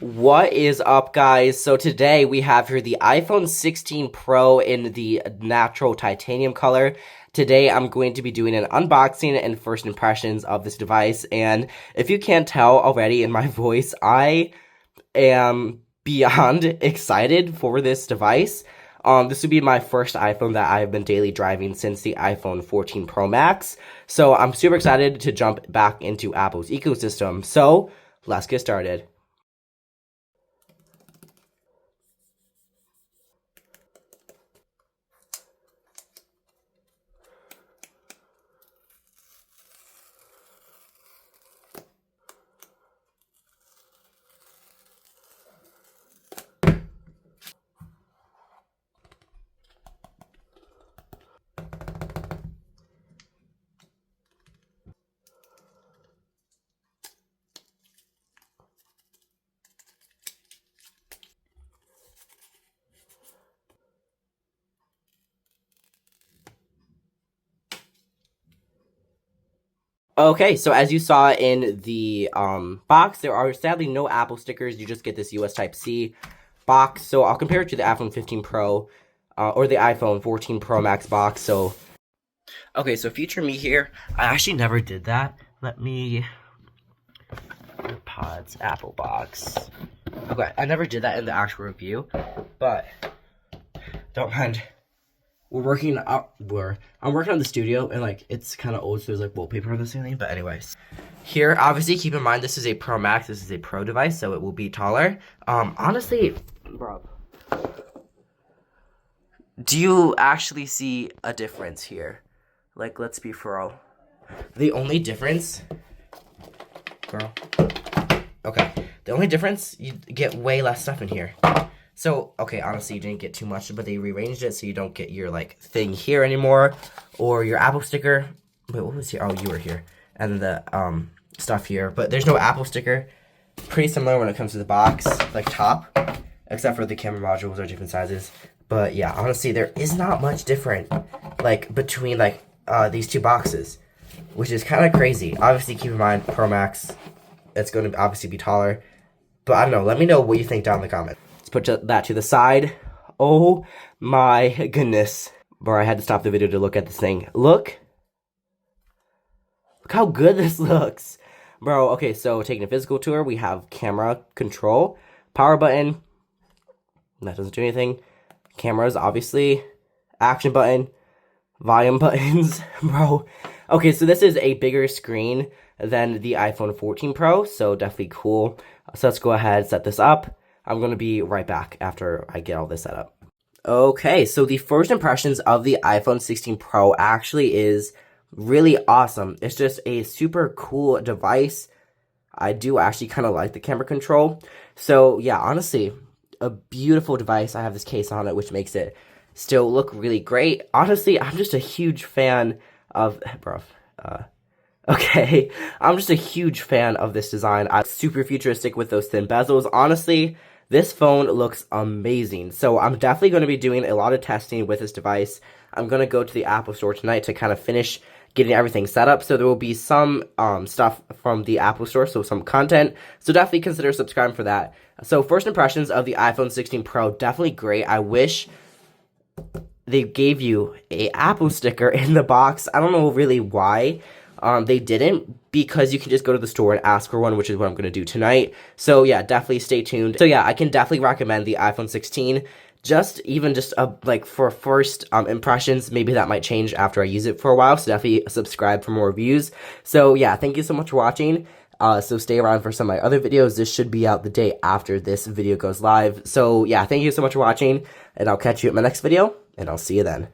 What is up, guys? So today we have here the iPhone 16 Pro in the natural titanium color. Today I'm going to be doing an unboxing and first impressions of this device, and if you can't tell already in my voice, I am beyond excited for this device. This would be my first iPhone that I've been daily driving since the iPhone 14 Pro Max, so I'm super excited to jump back into Apple's ecosystem. So let's get started. Okay, so as you saw in the box, there are sadly no Apple stickers. You just get this US Type-C box. So I'll compare it to the iPhone 15 Pro or the iPhone 14 Pro Max box. So, okay, so future me here. I actually never did that. Let me... AirPods, Apple box. Okay, I never did that in the actual review, but don't mind. I'm working on the studio, and like it's kind of old, so there's like wallpaper on the ceiling. But anyways, here obviously keep in mind this is a Pro Max. This is a Pro device, so it will be taller. Honestly, bro, do you actually see a difference here? Like, let's be for real. The only difference, girl. Okay, the only difference, you get way less stuff in here. So, okay, honestly, you didn't get too much, but they rearranged it so you don't get your, like, thing here anymore, or your Apple sticker. Wait, what was here? Oh, you were here. And the, stuff here. But there's no Apple sticker. Pretty similar when it comes to the box, like, top, except for the camera modules are different sizes. But, yeah, honestly, there is not much different, like, between, like, these two boxes, which is kind of crazy. Obviously, keep in mind, Pro Max, it's going to obviously be taller. But, I don't know. Let me know what you think down in the comments. Put that to the side. Oh my goodness. Bro, I had to stop the video to look at this thing. Look how good this looks. Bro, okay, so taking a physical tour, we have camera control, power button. That doesn't do anything. Cameras, obviously. Action button. Volume buttons. Bro. Okay, so this is a bigger screen than the iPhone 14 Pro, so definitely cool. So let's go ahead and set this up. I'm going to be right back after I get all this set up. Okay, so the first impressions of the iPhone 16 Pro actually is really awesome. It's just a super cool device. I do actually kind of like the camera control. So yeah, honestly, a beautiful device. I have this case on it, which makes it still look really great. Honestly, I'm just a huge fan of... Bro, okay, I'm just a huge fan of this design. I'm super futuristic with those thin bezels. Honestly, this phone looks amazing. So I'm definitely going to be doing a lot of testing with this device. I'm going to go to the Apple Store tonight to kind of finish getting everything set up. So there will be some stuff from the Apple Store, so some content. So definitely consider subscribing for that. So first impressions of the iPhone 16 Pro, definitely great. I wish they gave you a Apple sticker in the box. I don't know really why. They didn't, because you can just go to the store and ask for one, which is what I'm going to do tonight. So yeah, definitely stay tuned. So yeah, I can definitely recommend the iPhone 16. Just like for first impressions. Maybe that might change after I use it for a while. So definitely subscribe for more reviews. So yeah, thank you so much for watching. So stay around for some of my other videos. This should be out the day after this video goes live. So yeah, thank you so much for watching, and I'll catch you at my next video, and I'll see you then.